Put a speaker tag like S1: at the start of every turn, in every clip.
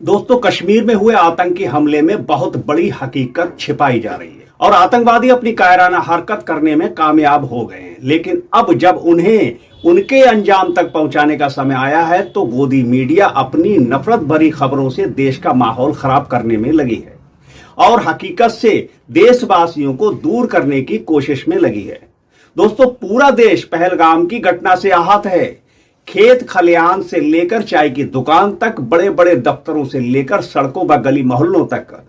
S1: दोस्तों, कश्मीर में हुए आतंकी हमले में बहुत बड़ी हकीकत छिपाई जा रही है और आतंकवादी अपनी कायराना हरकत करने में कामयाब हो गए हैं। लेकिन अब जब उन्हें उनके अंजाम तक पहुंचाने का समय आया है तो गोदी मीडिया अपनी नफरत भरी खबरों से देश का माहौल खराब करने में लगी है और हकीकत से देशवासियों को दूर करने की कोशिश में लगी है। दोस्तों, पूरा देश पहलगाम की घटना से आहत है। खेत खलिहान से लेकर चाय की दुकान तक, बड़े बड़े दफ्तरों से लेकर सड़कों व गली मोहल्लों तक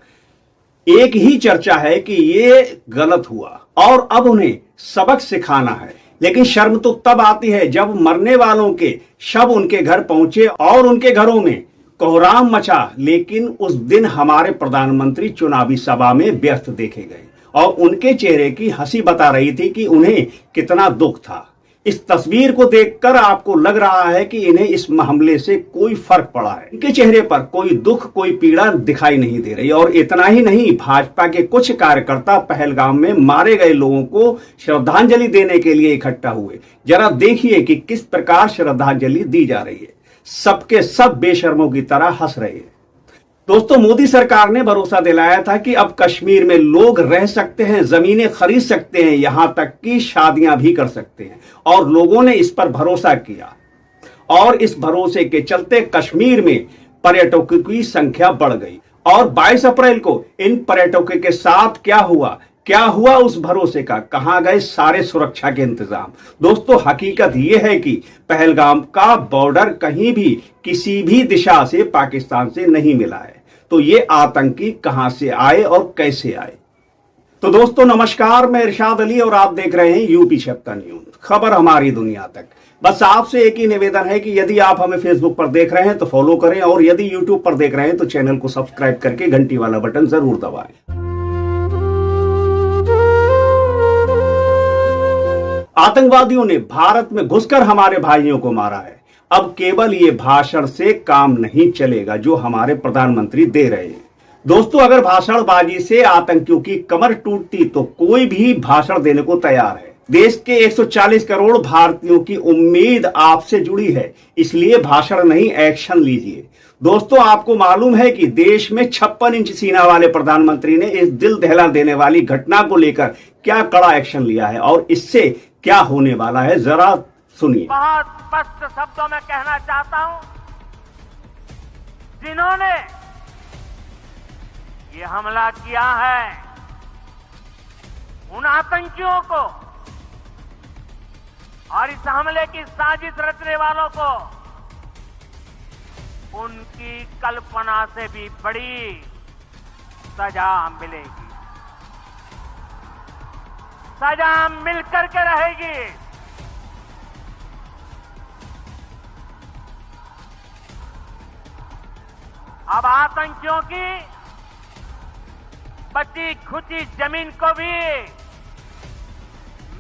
S1: एक ही चर्चा है कि ये गलत हुआ और अब उन्हें सबक सिखाना है। लेकिन शर्म तो तब आती है जब मरने वालों के शव उनके घर पहुंचे और उनके घरों में कोहराम मचा। लेकिन उस दिन हमारे प्रधानमंत्री चुनावी सभा में व्यस्त देखे गए और उनके चेहरे की हंसी बता रही थी कि उन्हें कितना दुख था। इस तस्वीर को देखकर आपको लग रहा है कि इन्हें इस हमले से कोई फर्क पड़ा है। इनके चेहरे पर कोई दुख, कोई पीड़ा दिखाई नहीं दे रही। और इतना ही नहीं, भाजपा के कुछ कार्यकर्ता पहलगाम में मारे गए लोगों को श्रद्धांजलि देने के लिए इकट्ठा हुए। जरा देखिए कि किस प्रकार श्रद्धांजलि दी जा रही है। सबके सब बेशर्मों की तरह हंस रहे हैं। दोस्तों, मोदी सरकार ने भरोसा दिलाया था कि अब कश्मीर में लोग रह सकते हैं, जमीनें खरीद सकते हैं, यहां तक कि शादियां भी कर सकते हैं और लोगों ने इस पर भरोसा किया और इस भरोसे के चलते कश्मीर में पर्यटकों की संख्या बढ़ गई। और 22 अप्रैल को इन पर्यटकों के साथ क्या हुआ उस भरोसे का? कहां गए सारे सुरक्षा के इंतजाम? दोस्तों, हकीकत यह है कि पहलगाम का बॉर्डर कहीं भी किसी भी दिशा से पाकिस्तान से नहीं मिला है। तो ये आतंकी कहां से आए और कैसे आए? तो दोस्तों नमस्कार, मैं इरशाद अली और आप देख रहे हैं यूपी 76 न्यूज, खबर हमारी दुनिया तक। बस आपसे एक ही निवेदन है कि यदि आप हमें फेसबुक पर देख रहे हैं तो फॉलो करें और यदि यूट्यूब पर देख रहे हैं तो चैनल को सब्सक्राइब करके घंटी वाला बटन जरूर दबाएं। आतंकवादियों ने भारत में घुसकर हमारे भाइयों को मारा है। अब केवल ये भाषण से काम नहीं चलेगा जो हमारे प्रधानमंत्री दे रहे हैं। दोस्तों, अगर भाषणबाजी से आतंकियों की कमर टूटती तो कोई भी भाषण देने को तैयार है। देश के 140 करोड़ भारतीयों की उम्मीद आपसे जुड़ी है, इसलिए भाषण नहीं, एक्शन लीजिए। दोस्तों, आपको मालूम है कि देश में 56 इंच सीना वाले प्रधानमंत्री ने इस दिल दहला देने वाली घटना को लेकर क्या कड़ा एक्शन लिया है और इससे क्या होने वाला है, जरा सुनिए।
S2: बहुत स्पष्ट शब्दों में कहना चाहता हूं, जिन्होंने ये हमला किया है उन आतंकियों को और इस हमले की साजिश रचने वालों को उनकी कल्पना से भी बड़ी सजा मिलेगी। सजा मिलकर के रहेगी। अब आतंकियों की बची खुची जमीन को भी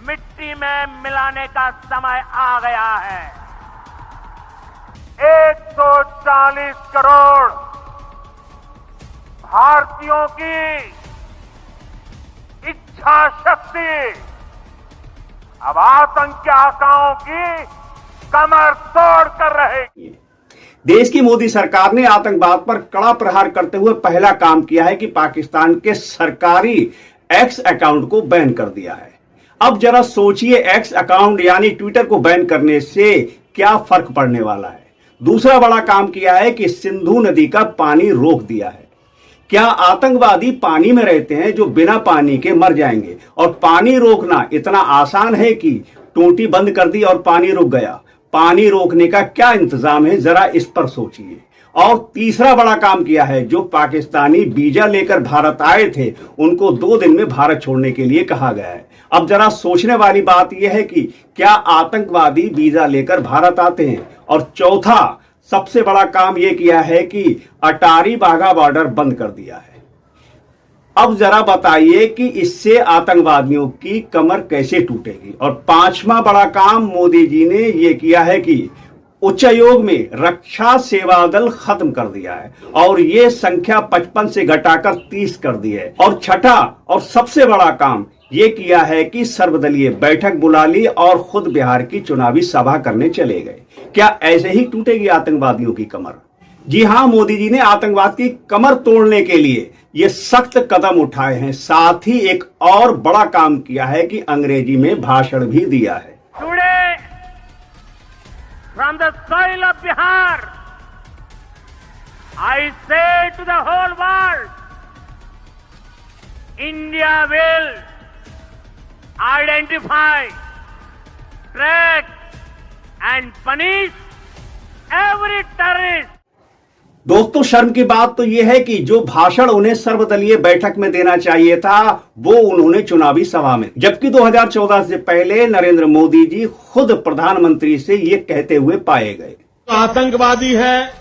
S2: मिट्टी में मिलाने का समय आ गया है। 140 करोड़ भारतीयों की इच्छा शक्ति अब आतंकी आकाओं की कमर तोड़ कर रहेगी।
S1: देश की मोदी सरकार ने आतंकवाद पर कड़ा प्रहार करते हुए पहला काम किया है कि पाकिस्तान के सरकारी एक्स अकाउंट को बैन कर दिया है। अब जरा सोचिए, एक्स अकाउंट यानी ट्विटर को बैन करने से क्या फर्क पड़ने वाला है। दूसरा बड़ा काम किया है कि सिंधु नदी का पानी रोक दिया है। क्या आतंकवादी पानी में रहते हैं जो बिना पानी के मर जाएंगे? और पानी रोकना इतना आसान है कि टोटी बंद कर दी और पानी रुक गया। पानी रोकने का क्या इंतजाम है, जरा इस पर सोचिए। और तीसरा बड़ा काम किया है, जो पाकिस्तानी वीजा लेकर भारत आए थे उनको 2 दिन में भारत छोड़ने के लिए कहा गया है। अब जरा सोचने वाली बात यह है कि क्या आतंकवादी वीजा लेकर भारत आते हैं? और चौथा सबसे बड़ा काम यह किया है कि अटारी वाघा बॉर्डर बंद कर दिया है। अब जरा बताइए कि इससे आतंकवादियों की कमर कैसे टूटेगी। और पांचवा बड़ा काम मोदी जी ने यह किया है कि उच्चायोग में रक्षा सेवा दल खत्म कर दिया है और ये संख्या 55 से घटाकर 30 कर दी है। और छठा और सबसे बड़ा काम ये किया है कि सर्वदलीय बैठक बुला ली और खुद बिहार की चुनावी सभा करने चले गए। क्या ऐसे ही टूटेगी आतंकवादियों की कमर? जी हां, मोदी जी ने आतंकवाद की कमर तोड़ने के लिए ये सख्त कदम उठाए हैं। साथ ही एक और बड़ा काम किया है कि अंग्रेजी में भाषण भी दिया है।
S2: Today, from the soil of Bihar, I say to the whole world, India will identify, track and punish every terrorist.
S1: दोस्तों, शर्म की बात तो यह है कि जो भाषण उन्हें सर्वदलीय बैठक में देना चाहिए था वो उन्होंने चुनावी सभा में, जबकि 2014 से पहले नरेंद्र मोदी जी खुद प्रधानमंत्री से ये कहते हुए पाए गए।
S3: तो आतंकवादी है,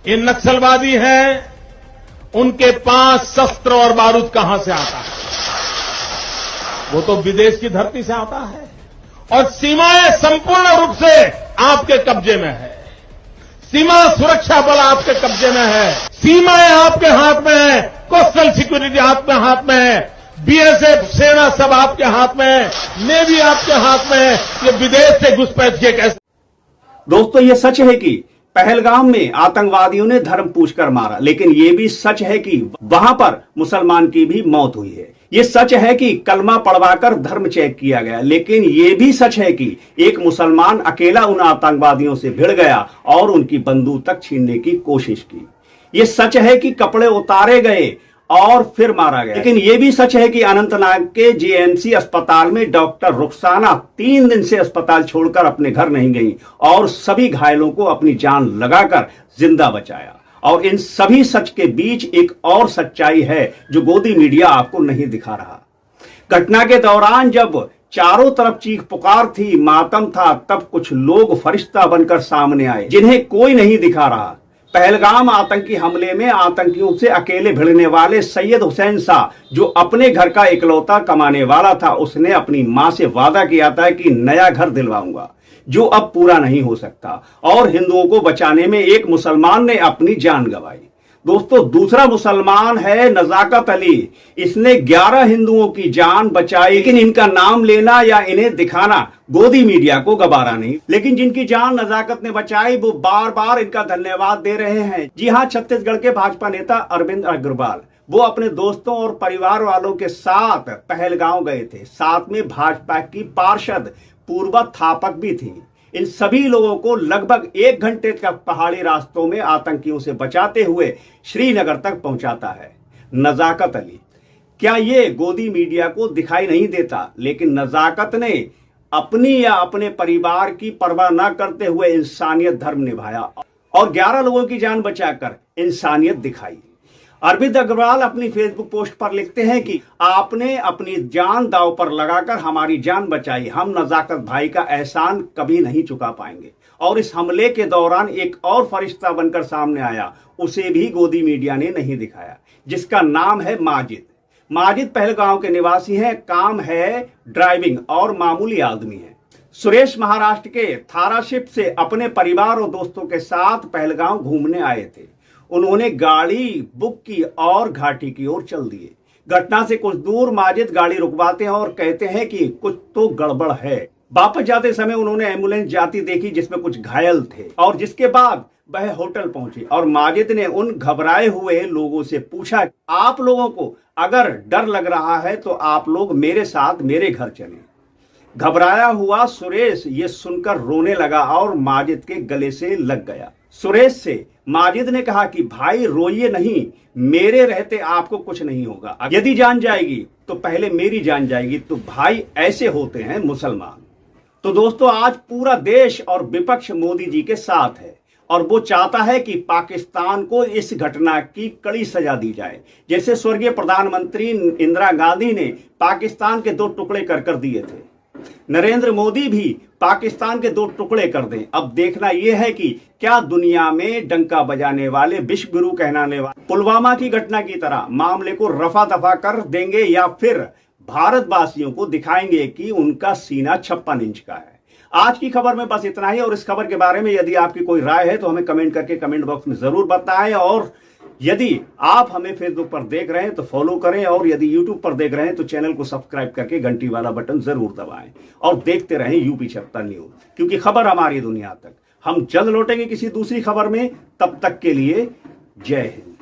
S3: ये नक्सलवादी है, उनके पास शस्त्र और बारूद कहां से आता है? वो तो विदेश की धरती से आता है और सीमाएं संपूर्ण रूप से आपके कब्जे में है। सीमा सुरक्षा बल आपके कब्जे में है, सीमाएं आपके हाथ में है, कोस्टल सिक्योरिटी आपके हाथ में है, बीएसएफ सेना सब आपके हाथ में है, नेवी आपके हाथ में है। ये विदेश से घुसपैठ के कैसे?
S1: दोस्तों, ये सच है कि पहलगाम में आतंकवादियों ने धर्म पूछकर मारा, लेकिन यह भी सच है कि वहां पर मुसलमान की भी मौत हुई है। ये सच है कि कलमा पढ़वाकर धर्म चेक किया गया, लेकिन यह भी सच है कि एक मुसलमान अकेला उन आतंकवादियों से भिड़ गया और उनकी बंदूक तक छीनने की कोशिश की। यह सच है कि कपड़े उतारे गए और फिर मारा गया, लेकिन यह भी सच है कि अनंतनाग के जेएमसी अस्पताल में डॉक्टर रुखसाना 3 दिन से अस्पताल छोड़कर अपने घर नहीं गई और सभी घायलों को अपनी जान लगाकर जिंदा बचाया। और इन सभी सच के बीच एक और सच्चाई है जो गोदी मीडिया आपको नहीं दिखा रहा। घटना के दौरान जब चारों तरफ चीख पुकार थी, मातम था, तब कुछ लोग फरिश्ता बनकर सामने आए जिन्हें कोई नहीं दिखा रहा। पहलगाम आतंकी हमले में आतंकियों से अकेले भिड़ने वाले सैयद हुसैन शाह, जो अपने घर का इकलौता कमाने वाला था, उसने अपनी मां से वादा किया था कि नया घर दिलवाऊंगा, जो अब पूरा नहीं हो सकता। और हिंदुओं को बचाने में एक मुसलमान ने अपनी जान गंवाई। दोस्तों, दूसरा मुसलमान है नजाकत अली। इसने 11 हिंदुओं की जान बचाई, लेकिन इनका नाम लेना या इन्हें दिखाना गोदी मीडिया को गवारा नहीं। लेकिन जिनकी जान नजाकत ने बचाई वो बार बार इनका धन्यवाद दे रहे हैं। जी हां, छत्तीसगढ़ के भाजपा नेता अरविंद अग्रवाल, वो अपने दोस्तों और परिवार वालों के साथ पहलगांव गए थे। साथ में भाजपा की पार्षद पूर्वा थापक भी थी। इन सभी लोगों को लगभग 1 घंटे तक पहाड़ी रास्तों में आतंकियों से बचाते हुए श्रीनगर तक पहुंचाता है नजाकत अली। क्या ये गोदी मीडिया को दिखाई नहीं देता? लेकिन नजाकत ने अपनी या अपने परिवार की परवाह न करते हुए इंसानियत धर्म निभाया और 11 लोगों की जान बचाकर इंसानियत दिखाई। अरविंद अग्रवाल अपनी फेसबुक पोस्ट पर लिखते हैं कि आपने अपनी जान दांव पर लगाकर हमारी जान बचाई। हम नजाकत भाई का एहसान कभी नहीं चुका पाएंगे। और इस हमले के दौरान एक और फरिश्ता बनकर सामने आया, उसे भी गोदी मीडिया ने नहीं दिखाया, जिसका नाम है माजिद। माजिद पहलगांव के निवासी हैं, काम है ड्राइविंग और मामूली आदमी है। सुरेश महाराष्ट्र के थाराशिप से अपने परिवार और दोस्तों के साथ पहलगांव घूमने आए थे। उन्होंने गाड़ी बुक की और घाटी की ओर चल दिए। घटना से कुछ दूर माजिद गाड़ी रुकवाते हैं और कहते हैं कि कुछ तो गड़बड़ है। वापस जाते समय उन्होंने एम्बुलेंस जाती देखी जिसमें कुछ घायल थे और जिसके बाद वह होटल पहुंचे और माजिद ने उन घबराए हुए लोगों से पूछा, आप लोगों को अगर डर लग रहा है तो आप लोग मेरे साथ मेरे घर चलें। घबराया हुआ सुरेश ये सुनकर रोने लगा और माजिद के गले से लग गया। सुरेश से माजिद ने कहा कि भाई रोइए नहीं, मेरे रहते आपको कुछ नहीं होगा। यदि जान जाएगी तो पहले मेरी जान जाएगी। तो भाई ऐसे होते हैं मुसलमान। तो दोस्तों, आज पूरा देश और विपक्ष मोदी जी के साथ है और वो चाहता है कि पाकिस्तान को इस घटना की कड़ी सजा दी जाए। जैसे स्वर्गीय प्रधानमंत्री इंदिरा गांधी ने पाकिस्तान के 2 टुकड़े कर दिए थे, नरेंद्र मोदी भी पाकिस्तान के 2 टुकड़े कर दें। अब देखना यह है कि क्या दुनिया में डंका बजाने वाले, विश्व गुरु कहलाने वाले पुलवामा की घटना की तरह मामले को रफा दफा कर देंगे या फिर भारतवासियों को दिखाएंगे कि उनका सीना 56 इंच का है। आज की खबर में बस इतना ही और इस खबर के बारे में यदि आपकी कोई राय है तो हमें कमेंट करके कमेंट बॉक्स में जरूर बताएं। और यदि आप हमें फेसबुक पर देख रहे हैं तो फॉलो करें और यदि यूट्यूब पर देख रहे हैं तो चैनल को सब्सक्राइब करके घंटी वाला बटन जरूर दबाएं और देखते रहें यूपी 76 न्यूज, क्योंकि खबर हमारी दुनिया तक, हम जल्द लौटेंगे किसी दूसरी खबर में, तब तक के लिए जय हिंद।